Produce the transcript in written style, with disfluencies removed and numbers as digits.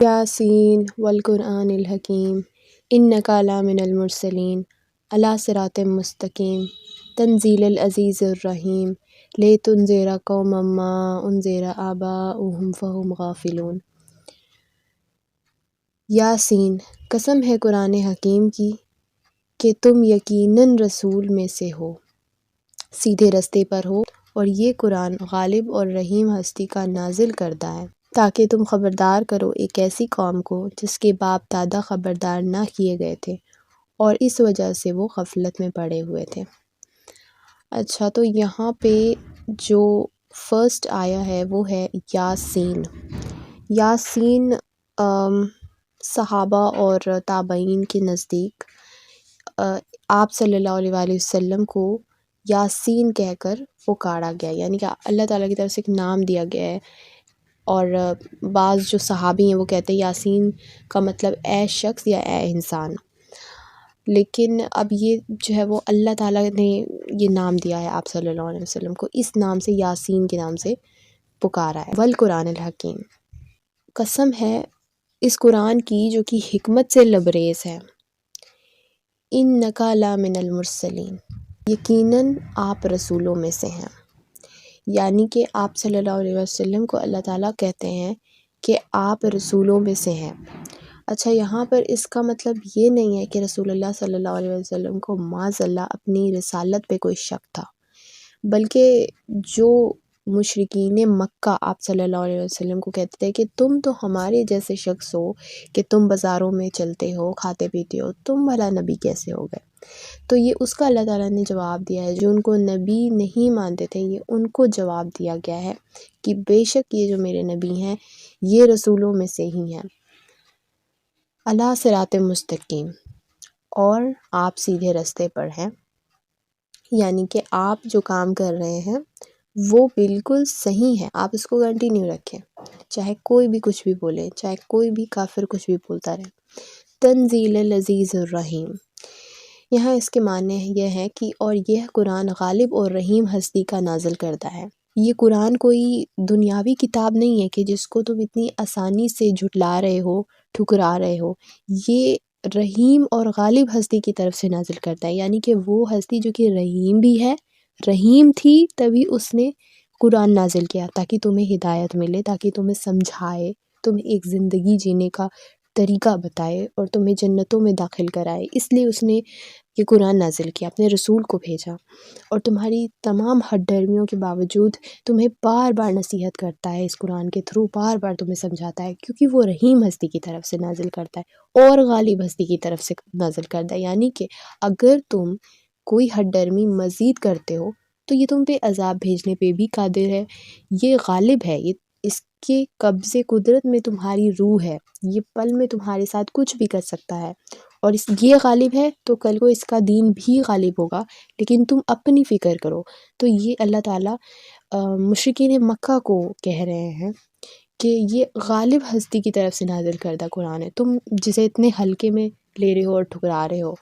یاسین والقرآن الحکیم انک لمن المرسلین علی صراط مستقیم تنزیل العزیز الرحیم لتنذر قوما ما انذر آباؤہم فہم غافلون۔ یاسین، قسم ہے قرآن حکیم کی کہ تم یقیناً رسول میں سے ہو، سیدھے رستے پر ہو، اور یہ قرآن غالب اور رحیم ہستی کا نازل کردہ ہے تاکہ تم خبردار کرو ایک ایسی قوم کو جس کے باپ دادا خبردار نہ کیے گئے تھے اور اس وجہ سے وہ غفلت میں پڑے ہوئے تھے۔ اچھا، تو یہاں پہ جو فرسٹ آیا ہے وہ ہے یاسین۔ یاسین صحابہ اور تابعین کے نزدیک آپ صلی اللہ علیہ وآلہ وسلم کو یاسین کہہ کر پکارا گیا، یعنی کہ اللہ تعالیٰ کی طرف سے ایک نام دیا گیا ہے، اور بعض جو صحابی ہیں وہ کہتے ہیں یاسین کا مطلب اے شخص یا اے انسان، لیکن اب یہ جو ہے وہ اللہ تعالیٰ نے یہ نام دیا ہے آپ صلی اللہ علیہ وسلم کو، اس نام سے یاسین کے نام سے پکارا ہے۔ والقرآن الحکیم، قسم ہے اس قرآن کی جو کہ حکمت سے لبریز ہے۔ انک لمن المرسلین، یقیناً آپ رسولوں میں سے ہیں، یعنی کہ آپ صلی اللہ علیہ وسلم کو اللہ تعالیٰ کہتے ہیں کہ آپ رسولوں میں سے ہیں۔ اچھا، یہاں پر اس کا مطلب یہ نہیں ہے کہ رسول اللہ صلی اللہ علیہ وسلم کو معاذ اللہ اپنی رسالت پہ کوئی شک تھا، بلکہ جو مشرکین مکہ آپ صلی اللہ علیہ وسلم کو کہتے تھے کہ تم تو ہمارے جیسے شخص ہو کہ تم بازاروں میں چلتے ہو، کھاتے پیتے ہو، تم بھلا نبی کیسے ہو گئے؟ تو یہ اس کا اللہ تعالیٰ نے جواب دیا ہے، جو ان کو نبی نہیں مانتے تھے یہ ان کو جواب دیا گیا ہے کہ بے شک یہ جو میرے نبی ہیں یہ رسولوں میں سے ہی ہیں، علی صراط مستقیم، اور آپ سیدھے رستے پر ہیں، یعنی کہ آپ جو کام کر رہے ہیں وہ بالکل صحیح ہے، آپ اس کو کنٹینیو رکھیں، چاہے کوئی بھی کچھ بھی بولے، چاہے کوئی بھی کافر کچھ بھی بولتا رہے۔ تنزیل العزیز الرحیم، یہاں اس کے معنی یہ ہے کہ اور یہ قرآن غالب اور رحیم ہستی کا نازل کردہ ہے۔ یہ قرآن کوئی دنیاوی کتاب نہیں ہے کہ جس کو تم اتنی آسانی سے جھٹلا رہے ہو، ٹھکرا رہے ہو، یہ رحیم اور غالب ہستی کی طرف سے نازل کرتا ہے، یعنی کہ وہ ہستی جو کہ رحیم بھی ہے، رحیم تھی تبھی اس نے قرآن نازل کیا تاکہ تمہیں ہدایت ملے، تاکہ تمہیں سمجھائے، تمہیں ایک زندگی جینے کا طریقہ بتائے اور تمہیں جنتوں میں داخل کرائے، اس لیے اس نے یہ قرآن نازل کیا، اپنے رسول کو بھیجا، اور تمہاری تمام ہٹ درمیوں کے باوجود تمہیں بار بار نصیحت کرتا ہے، اس قرآن کے تھرو بار بار تمہیں سمجھاتا ہے، کیونکہ وہ رحیم ہستی کی طرف سے نازل کرتا ہے اور غالب ہستی کی طرف سے نازل کرتا ہے، یعنی کہ اگر تم کوئی ہٹ درمی مزید کرتے ہو تو یہ تم پہ عذاب بھیجنے پہ بھی قادر ہے، یہ غالب ہے، یہ اس کے قبضے قدرت میں تمہاری روح ہے، یہ پل میں تمہارے ساتھ کچھ بھی کر سکتا ہے، اور یہ غالب ہے تو کل کو اس کا دین بھی غالب ہوگا، لیکن تم اپنی فکر کرو۔ تو یہ اللہ تعالیٰ مشرکین مکہ کو کہہ رہے ہیں کہ یہ غالب ہستی کی طرف سے نازل کردہ قرآن ہے، تم جسے اتنے ہلکے میں لے رہے ہو اور ٹھکرا رہے ہو۔